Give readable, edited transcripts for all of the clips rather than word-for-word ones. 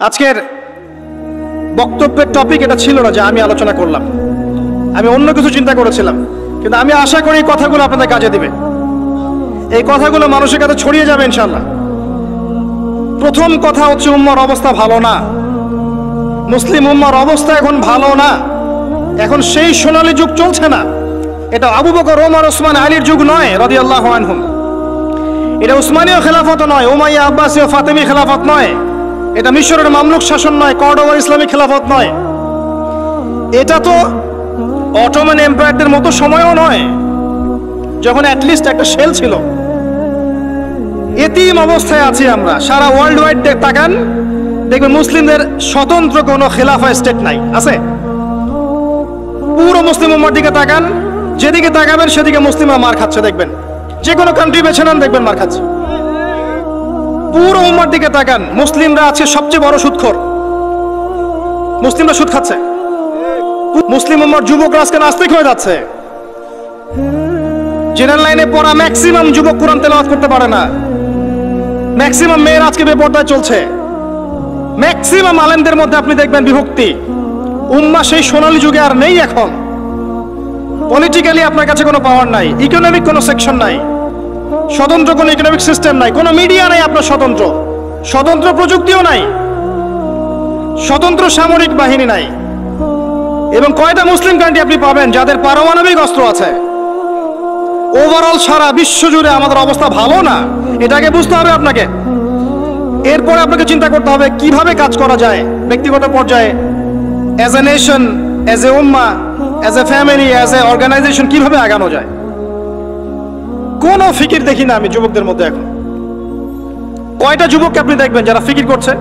আজকের বক্তব্যের টপিক এটা ছিল না যে আমি আলোচনা করলাম, আমি অন্য কিছু চিন্তা করেছিলাম, কিন্তু আমি আশা করি এই কথাগুলো আপনাদের কাজে দিবে, এই কথাগুলো মানুষের কাছে ছড়িয়ে যাবে ইনশাল্লাহ। প্রথম কথা হচ্ছে উম্মার অবস্থা ভালো না, মুসলিম উম্মার অবস্থা এখন ভালো না, এখন সেই সোনালী যুগ চলছে না। এটা আবু বকর, ওমর, ওসমান, আলীর যুগ নয় রাদিয়াল্লাহু আনহুম। এটা উসমানীয় খেলাফত নয়, উমাইয়া, আব্বাসীয়, ফাতেমি খেলাফত নয়। এটা মিশরের মামলুক শাসন নয়, কর্ডোবার ইসলামী খেলাফত নয়। এটা তো অটোমান এম্পায়ারদের মতো সময়ও নয়, যখন অ্যাটলিস্ট একটা শেল ছিল। এতিম অবস্থায় আছি আমরা। সারা ওয়ার্ল্ড ওয়াইড তাকান, দেখবেন মুসলিমদের স্বতন্ত্র কোনো খেলাফা স্টেট নাই, আছে? পুরো মুসলিম উম্মার দিকে তাকান, যেদিকে তাকাবেন সেদিকে মুসলিমরা মার খাচ্ছে দেখবেন। যে কোনো কান্ট্রি বেছে নেন, দেখবেন মার খাচ্ছে। পুরো উম্মার দিকে তাকান, মুসলিমরা আছে সবচেয়ে বড় সুদখোর, মুসলিমরা সুদ খাচ্ছে। মুসলিম উম্মার যুবকরা আজকে নাস্তিক হয়ে যাচ্ছে। জেনারেল লাইনে পড়া ম্যাক্সিমাম যুবক কোরআন তেলাওয়াত করতে পারে না। ম্যাক্সিমাম মেয়ের আজকে বেপরদায় চলছে। ম্যাক্সিমাম আলেমদের মধ্যে আপনি দেখবেন বিভক্তি। উম্মা সেই সোনালী যুগে আর নেই এখন। পলিটিক্যালি আপনার কাছে কোনো পাওয়ার নাই, ইকোনমিক কোনো সেকশন নাই, স্বতন্ত্র কোনো ইকোনমিক সিস্টেম নাই, কোনো মিডিয়া নাই আপনার স্বতন্ত্র, স্বতন্ত্র প্রযুক্তিও নাই, স্বতন্ত্র সামরিক বাহিনী নাই। এবং কয়টা মুসলিম কান্ট্রি আপনি পাবেন যাদের পারমাণবিক অস্ত্র আছে? ওভারঅল সারা বিশ্ব জুড়ে আমাদের অবস্থা ভালো না, এটাকে বুঝতে হবে আপনাকে। এরপরে আপনাকে চিন্তা করতে হবে কিভাবে কাজ করা যায় ব্যক্তিগত পর্যায়ে, as a nation, as a উম্মা, as a family, as a organisation, কিভাবে আগানো যায়। কোনো ফিকির দেখি না আমি যুবকদের মধ্যে এখন। কয়টা যুবককে আপনি দেখবেন যারা ফিকির করছে?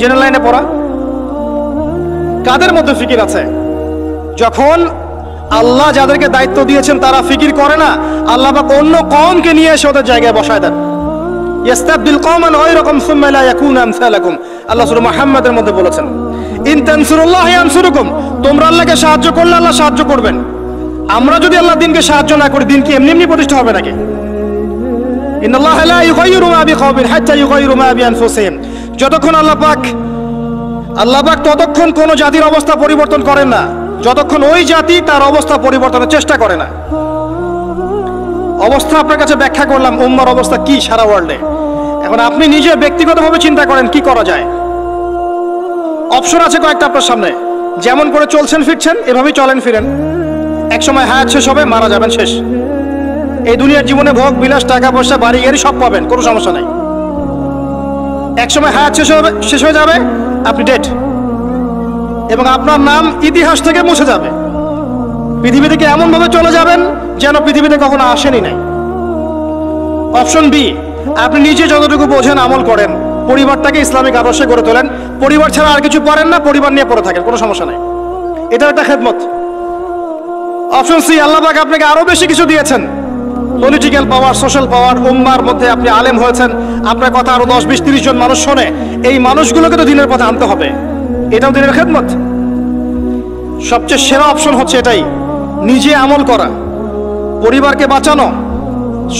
জেনারেল লাইনে পড়া কাদের মধ্যে ফিকির আছে? যখন আল্লাহ যাদেরকে দায়িত্ব দিয়েছেন তারা ফিকির করে না, আল্লাহ পাক অন্য কওমকে নিয়ে এসে ওদের জায়গায় বসায় দেন। ইস্তাবদিল কওমান গায়রাকুম সুম্মা লা ইয়াকুনু আমসালাকুম, আল্লাহ সূরা মুহাম্মাদের মধ্যে বলেছেন, ইন তানসুরুল্লাহ ইয়ানসুরুকুম, তোমরা আল্লাহকে সাহায্য করলে আল্লাহ সাহায্য করবেন। আমরা যদি আল্লাহর দিনকে সাহায্য না করি, দিন কি এমনি এমনি প্রতিষ্ঠা হবে নাকি? ইন্নাল্লাহা লা ইউগাইয়িরু মা বিকওমিন হাত্তা ইউগাইয়িরু মা বিআনফুসিহিম, যতক্ষণ আল্লাহ পাক ততক্ষণ কোন জাতির অবস্থা পরিবর্তন করেন না যতক্ষণ ওই জাতি তার অবস্থা পরিবর্তনের চেষ্টা করে না। অবস্থা আপনার কাছে ব্যাখ্যা করলাম, উম্মার অবস্থা কি সারা ওয়ার্ল্ডে। এখন আপনি নিজে ব্যক্তিগতভাবে চিন্তা করেন কি করা যায়। অপশন আছে কয়েকটা আপনার সামনে। যেমন করে চলছেন ফিরছেন এভাবেই চলেন ফিরেন। এক সময় হায়াত শেষ হবে, মারা যাবেন, শেষ। এই দুনিয়ার জীবনে ভোগ বিলাস, টাকা পয়সা, বাড়ি গাড়ি সব পাবেন, কোনো সমস্যা নাই। এক সময় হায়াত শেষ হয়ে যাবে, আপনি ডেড, এবং আপনার নাম ইতিহাস থেকে মুছে যাবে। পৃথিবী থেকে এমন ভাবে চলে যাবেন যেন পৃথিবীতে কখনো আসেনি নাই। অপশন বি, আপনি নিজে যতটুকু বোঝেন আমল করেন, পরিবারটাকে ইসলামিক আদর্শে গড়ে তোলেন, পরিবার ছাড়া আর কিছু পারেন না, পরিবার নিয়ে পড়ে থাকেন, কোনো সমস্যা নাই, এটা একটা খেদমত। অপশন সি, আল্লাহ পাক আপনাকে আরো বেশি কিছু দিয়েছেন, পলিটিক্যাল পাওয়ার, সোশ্যাল পাওয়ার, উম্মার মধ্যে আপনি আলেম হয়েছেন, আপনার কথা আরো 10, 20, 30 জন মানুষ শোনে। এই মানুষগুলোকে তো দিনের পথে আনতে হবে, এটাও দিনের খেদমত। সবচেয়ে সেরা অপশন হচ্ছে এটাই, নিজে আমল করা, পরিবারকে বাঁচানো,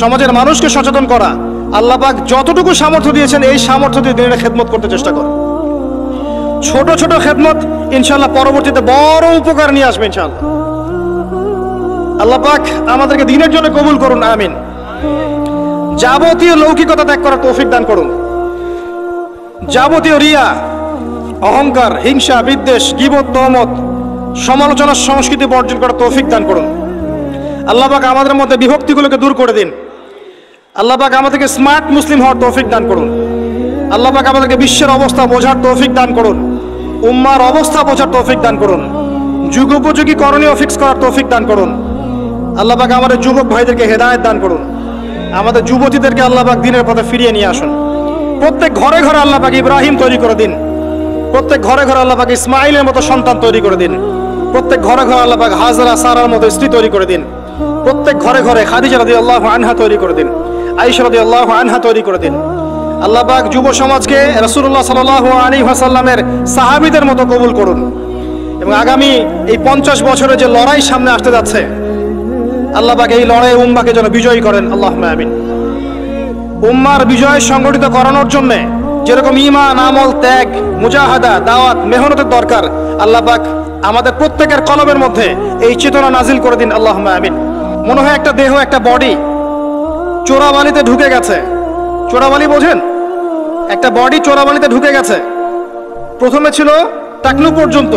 সমাজের মানুষকে সচেতন করা। আল্লাহ পাক যতটুকু সামর্থ্য দিয়েছেন এই সামর্থ্য দিয়ে দিনের খেদমত করতে চেষ্টা করো। ছোট ছোট খেদমত ইনশাআল্লাহ পরবর্তীতে বড় উপকার নিয়ে আসবে ইনশাআল্লাহ। আল্লাহ পাক আমাদেরকে দিনের জন্য কবুল করুন, আমিন। যাবতীয় লৌকিকতা ত্যাগ করার তৌফিক দান করুন। যাবতীয় রিয়া, অহংকার, হিংসা, বিদ্বেষ, গীবত, তহমত, সমালোচনার সংস্কৃতি বর্জন করার তৌফিক দান করুন। আল্লাহ পাক আমাদের মধ্যে বিভক্তিগুলোকে দূর করে দিন। আল্লাহ পাক আমাদেরকে স্মার্ট মুসলিম হওয়ার তৌফিক দান করুন। আল্লাহ পাক আমাদেরকে বিশ্বের অবস্থা বোঝার তৌফিক দান করুন, উম্মার অবস্থা বোঝার তৌফিক দান করুন, যুগোপযোগী করণীয় ফিক্স করার তৌফিক দান করুন। আল্লাহ পাক আমাদের যুবক ভাইদেরকে হেদায়েত দান করুন, আমাদের যুবতীদেরকে আল্লাহ পাক দিনের পথে ফিরিয়ে নিয়ে আসুন। প্রত্যেক ঘরে ঘরে আল্লাহ পাক ইব্রাহিম তৈরি করে দিন, প্রত্যেক ঘরে ঘরে আল্লাহ পাক ইসমাইলের মতো সন্তান তৈরি করে দিন, প্রত্যেক ঘরে ঘরে আল্লাহ পাক হাজরা, সারার মতো স্ত্রী তৈরি করে দিন, প্রত্যেক ঘরে ঘরে খাদিজা রাদিয়াল্লাহু আনহা তৈরি করে দিন, আয়েশা রাদিয়াল্লাহু আনহা তৈরি করে দিন। আল্লাহ পাক যুব সমাজকে রাসূলুল্লাহ সাল্লাল্লাহু আলাইহি ওয়াসাল্লামের সাহাবীদের মতো কবুল করুন। এবং আগামী এই 50 বছরে যে লড়াই সামনে আসতে যাচ্ছে, আল্লাহ পাক এই লড়াই উম্মাকে যেন বিজয়ী করেন, আল্লাহুম্মা আমিন। উম্মার বিজয় সংগঠিত করানোর জন্য যেরকম ঈমান, আমল, ত্যাগ, মুজাহাদা, দাওয়াত, মেহনতের দরকার, আল্লাহ পাক আমাদের প্রত্যেকের কলবের মধ্যে এই চেতনা নাজিল করে দিন, আল্লাহুম্মা আমিন। মনে হয় একটা দেহ, একটা বডি চোরাবালিতে ঢুকে গেছে। চোরাবালি বোঝেন? একটা বডি চোরাবালিতে ঢুকে গেছে। প্রথমে ছিল টাকনু পর্যন্ত,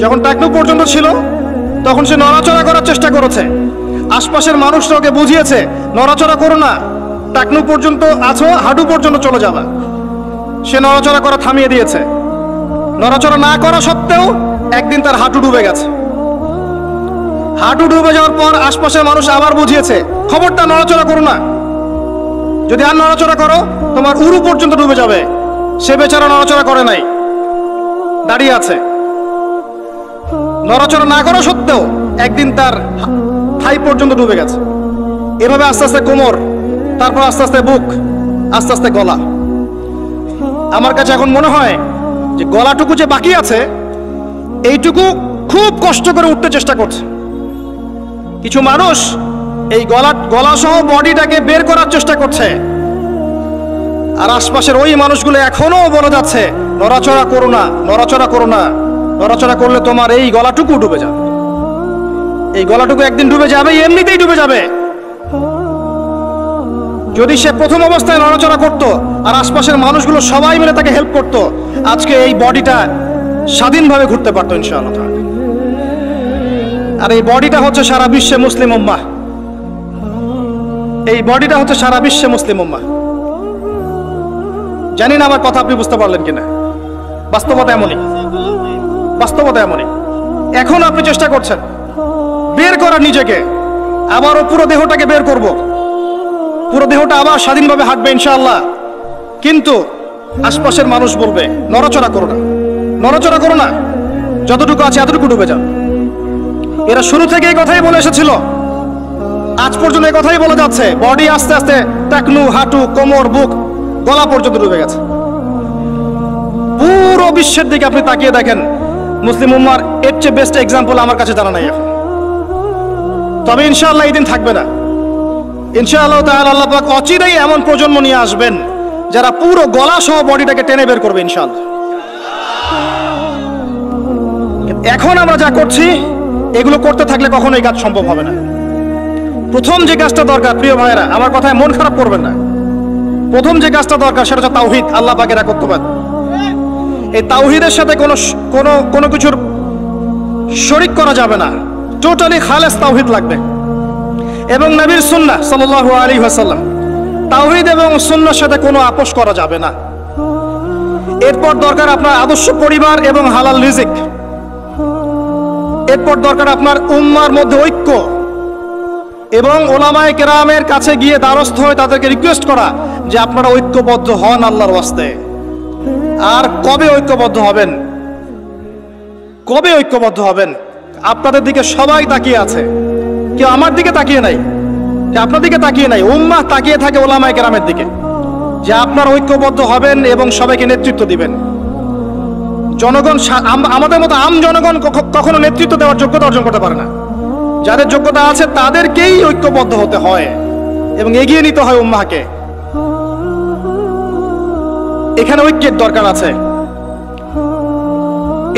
যখন টাকনু পর্যন্ত ছিল তখন সে নড়াচড়া করার চেষ্টা করেছে। আশপাশের মানুষরা ওকে বুঝিয়েছে নড়াচড়া করো না, টাকনু পর্যন্ত আছো, হাঁটু পর্যন্ত চলে যাবা। সে নড়াচড়া করা থামিয়ে দিয়েছে। নড়াচড়া না করা সত্ত্বেও একদিন তার হাঁটু ডুবে গেছে। হাঁটু ডুবে যাওয়ার পর আশপাশের মানুষ আবার বুঝিয়েছে খবরটা নড়াচড়া করো না, যদি আর নড়াচড়া করো তোমার উরু পর্যন্ত ডুবে যাবে। সে বেচারা নড়াচড়া করে নাই, দাঁড়িয়ে আছে। নড়াচড়া না করা সত্ত্বেও একদিন তার থাই পর্যন্ত ডুবে গেছে। এভাবে আস্তে আস্তে কোমর, তারপর আস্তে আস্তে বুক, আস্তে আস্তে গলা। আমার কাছে এখন মনে হয় যে গলাটুকু যে বাকি আছে এইটুকু খুব কষ্ট করে উঠতে চেষ্টা করছে। কিছু মানুষ এই গলা সহ বডিটাকে বের করার চেষ্টা করছে, আর আশপাশের ওই মানুষগুলো এখনো বলে যাচ্ছে নড়াচড়া করো না, নড়াচড়া করো না, নড়াচড়া করলে তোমার এই গলাটুকু ডুবে যাবে। এই গলাটুকু একদিন ডুবে যাবে, এমনিতেই ডুবে যাবে। যদি সে প্রথম অবস্থায় নড়াচড়া করত আর আশপাশের মানুষগুলো সবাই মিলে তাকে হেল্প করত, আজকে এই বডিটা স্বাধীনভাবে ঘুরতে পারতো ইনশাআল্লাহ। আর এই বডিটা হচ্ছে সারা বিশ্বে মুসলিম উম্মাহ। এই বডিটা হচ্ছে সারা বিশ্বে মুসলিম উম্মাহ। জানি না আমার কথা আপনি বুঝতে পারলেন কিনা। বাস্তবতা এমনই, বাস্তবতা এমনই। এখন আপনি চেষ্টা করছেন বের করার নিজেকে, আবারও পুরো দেহটাকে বের করব, পুরো দেহটা আবার স্বাধীনভাবে হাঁটবে ইনশাআল্লাহ। কিন্তু আশপাশের মানুষ বলবে নড়াচড়া করো না, নড়াচড়া করো না, যতটুকু আছে এতটুকু ডুবে যাও। এরা শুরু থেকে এই কথাই বলে এসেছিল, আজ পর্যন্ত এই কথাই বলে যাচ্ছে। বডি আস্তে আস্তে টাকনু, হাঁটু, কোমর, বুক, গলা পর্যন্ত ডুবে গেছে। পুরো বিশ্বের দিকে আপনি তাকিয়ে দেখেন, মুসলিম উম্মার এর চেয়ে বেস্ট এক্সাম্পল আমার কাছে জানা নাই এখন। তবে ইনশাআল্লাহ এই দিন থাকবে না। ইনশাআল্লাহ তাআলা আল্লাহ পাক অচিরেই এমন প্রজন্ম নিয়ে আসবেন যারা পুরো গলা সহ বডিটাকে টেনে বের করবে ইনশাআল্লাহ। এখন আমরা যা করছি এগুলো করতে থাকলে কখনো এই কাজ সম্ভব হবে না। প্রথম যে কাজটা দরকার, প্রিয় ভাইয়েরা, আমার কথায় মন খারাপ করবেন না, প্রথম যে কাজটা দরকার সেটা হচ্ছে তাওহীদ, আল্লাহ পাকের একত্ববাদ। এই তাওহীদের সাথে কোনো কিছুর শরীক করা যাবে না, টোটালি খালেস তাওহীদ লাগবে। এবং নবীর সুন্নাহ সাল্লাল্লাহু আলাইহি ওয়াসাল্লাম, তাওহীদ এবং সুন্নাহর সাথে কোনো আপোষ করা যাবে না। এরপর দরকার আপনার আদর্শ পরিবার এবং হালাল রিজিক। এরপর দরকার আপনার উম্মার মধ্যে ঐক্য এবং ওলামায়ে কেরামের কাছে গিয়ে দ্বারস্থ হয়ে তাদেরকে রিকোয়েস্ট করা যে আপনারা ঐক্যবদ্ধ হন আল্লাহর ওয়াস্তে। আর কবে ঐক্যবদ্ধ হবেন? কবে ঐক্যবদ্ধ হবেন? আপনাদের দিকে সবাই তাকিয়ে আছে, কেউ আমার দিকে তাকিয়ে নাই, যে আপনার দিকে তাকিয়ে নাই। উম্মাহ তাকিয়ে থাকে ওলামায়ে কেরামের দিকে, যে আপনারা ঐক্যবদ্ধ হবেন এবং সবাইকে নেতৃত্ব দিবেন। জনগণ, আমাদের মতো আম জনগণ কখনো নেতৃত্ব দেওয়ার যোগ্যতা অর্জন করতে পারে না। যাদের যোগ্যতা আছে তাদেরকেই ঐক্যবদ্ধ হতে হয় এবং এগিয়ে নিতে হয় উম্মাহকে। এখানে ঐক্যের দরকার আছে,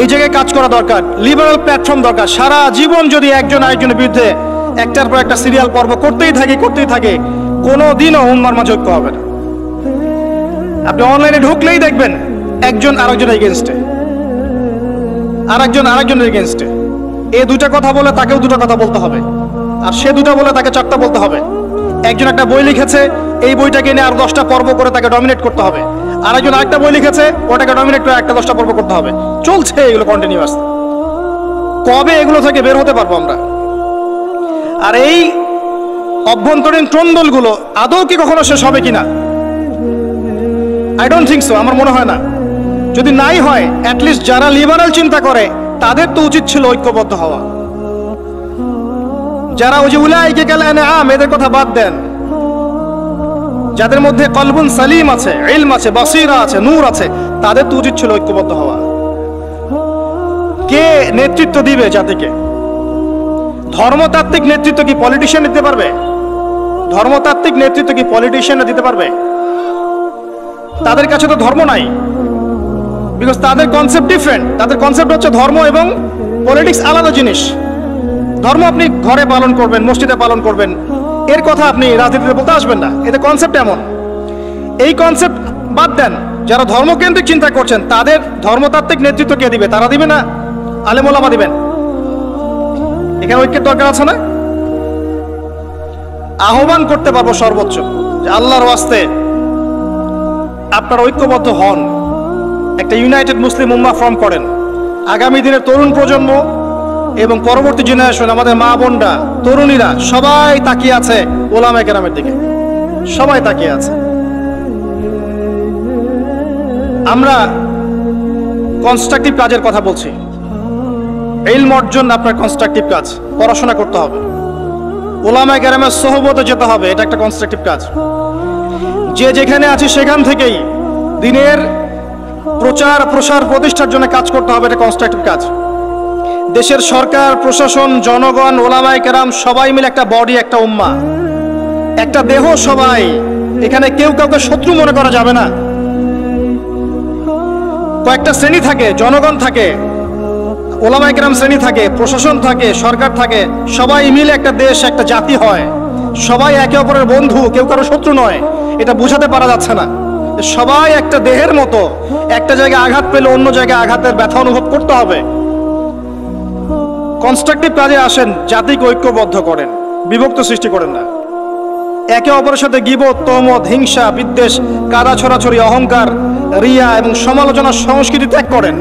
এই জায়গায় কাজ করা দরকার, লিবারাল প্ল্যাটফর্ম দরকার। সারা জীবন যদি একজন আরেকজনের বিরুদ্ধে একটার পর একটা সিরিয়াল পর্ব করতেই থাকে, কোনোদিনও উম্মার মাঝে ঐক্য হবে না। আপনি অনলাইনে ঢুকলেই দেখবেন একজন আরেকজনের এগেনস্টে, আরেকজনের এগেনস্টে। এ দুটা কথা বলে তাকেও দুটা কথা বলতে হবে, আর সে দুটা বলে তাকে চারটা বলতে হবে। একজন একটা বই লিখেছে, এই বইটাকে নিয়ে আর 10টা পর্ব করে তাকে ডমিনেট করতে হবে। আরেকজন আরেকটা বই লিখেছে, ওটাকে ডমিনেট করে একটা 10টা পর্ব করতে হবে। চলছে এগুলো কন্টিনিউয়াস। কবে এগুলো থেকে বের হতে পারবো আমরা? আর এই অভ্যন্তরীণ ট্রন্দলগুলো আদৌ কি কখনো শেষ হবে কিনা? আই ডোন্ট থিঙ্ক সো, আমার মনে হয় না। যদি নাই হয়, অ্যাটলিস্ট যারা লিবারাল চিন্তা করে তাদের তো উচিত ছিল ঐক্যবদ্ধ হওয়া। যারা ওই যে উলাইকা কাল আনআম, এদের কথা বাদ দেন। যাদের মধ্যে কলবুন সালিম আছে, ইলম আছে, বাসীরা আছে, নূর আছে, তাদের তো উচিত ছিল ঐক্যবদ্ধ হওয়া। কে নেতৃত্ব দিবে জাতিকে? ধর্মতাত্ত্বিক নেতৃত্ব কি পলিটিশিয়ান দিতে পারবে? ধর্মতাত্ত্বিক নেতৃত্ব কি পলিটিশিয়ানরা দিতে পারবে? তাদের কাছে তো ধর্ম নাই, বিকজ তাদের কনসেপ্ট ডিফারেন্ট। তাদের কনসেপ্ট হচ্ছে ধর্ম এবং পলিটিক্স আলাদা জিনিস। ধর্ম আপনি ঘরে পালন করবেন, মসজিদে পালন করবেন, এর কথা আপনি রাজনীতিতে বলতে আসবেন না। এতে কনসেপ্ট এমন। এই কনসেপ্ট বাদ দেন, যারা ধর্মকেন্দ্রিক চিন্তা করছেন তাদের ধর্মতাত্ত্বিক নেতৃত্ব কে দিবে? তারা দিবে না, আলেম ওলামা দিবেন। এখানে ঐক্যের দরকার আছে না? আহ্বান করতে পারবো সর্বোচ্চ যে আল্লাহর ওয়াস্তে আপনারা ঐক্যবদ্ধ হন, একটা ইউনাইটেড মুসলিম উম্মাহ ফর্ম করেন। আগামী দিনের তরুণ প্রজন্ম এবং পরবর্তী জেনারেশন, আমাদের মা বোনরা, তরুণীরা সবাই তাকিয়ে আছে ওলামায়ে কেরামের দিকে, সবাই তাকিয়ে আছে। আমরা কনস্ট্রাকটিভ কাজের কথা বলছি। ইলম অর্জন আপনার কনস্ট্রাকটিভ কাজ, পড়াশোনা করতে হবে, ওলামায়ে কেরামের সোহবতে যেতে হবে, এটা একটা কনস্ট্রাকটিভ কাজ। যে যেখানে আছে সেখান থেকেই দিনের প্রচার প্রসার প্রতিষ্ঠার জন্য কাজ করতে হবে, এটা কনস্ট্রাকটিভ কাজ। দেশের সরকার, প্রশাসন, জনগণ, ওলামায়ে কেরাম সবাই মিলে একটা বডি, একটা উম্মাহ, একটা দেহ সবাই। এখানে কেউ কাউকে শত্রু মনে করা যাবে না। কয়েকটা শ্রেণী থাকে, জনগণ থাকে, ওলামায়ে কেরাম শ্রেণী থাকে, প্রশাসন থাকে, সরকার থাকে, সবাই মিলে একটা দেশ, একটা জাতি হয়। সবাই একে অপরের বন্ধু, কেউ কারো শত্রু নয়। এটা বোঝাতে পারা যাচ্ছে না। সবাই একটা দেহের মতো, একটা জায়গায় আঘাত পেলে অন্য জায়গায় আঘাতের ব্যথা অনুভব করতে হবে। কনস্ট্রাকটিভ কাজে আসেন, জাতিকে ঐক্যবদ্ধ করেন, বিভক্ত সৃষ্টি করেন না। একে অপরের সাথে গীবত, তহমত, হিংসা, বিদ্বেষ, কাদা ছড়াছড়ি, অহংকার, রিয়া এবং সমালোচনার সংস্কৃতি ত্যাগ করেন।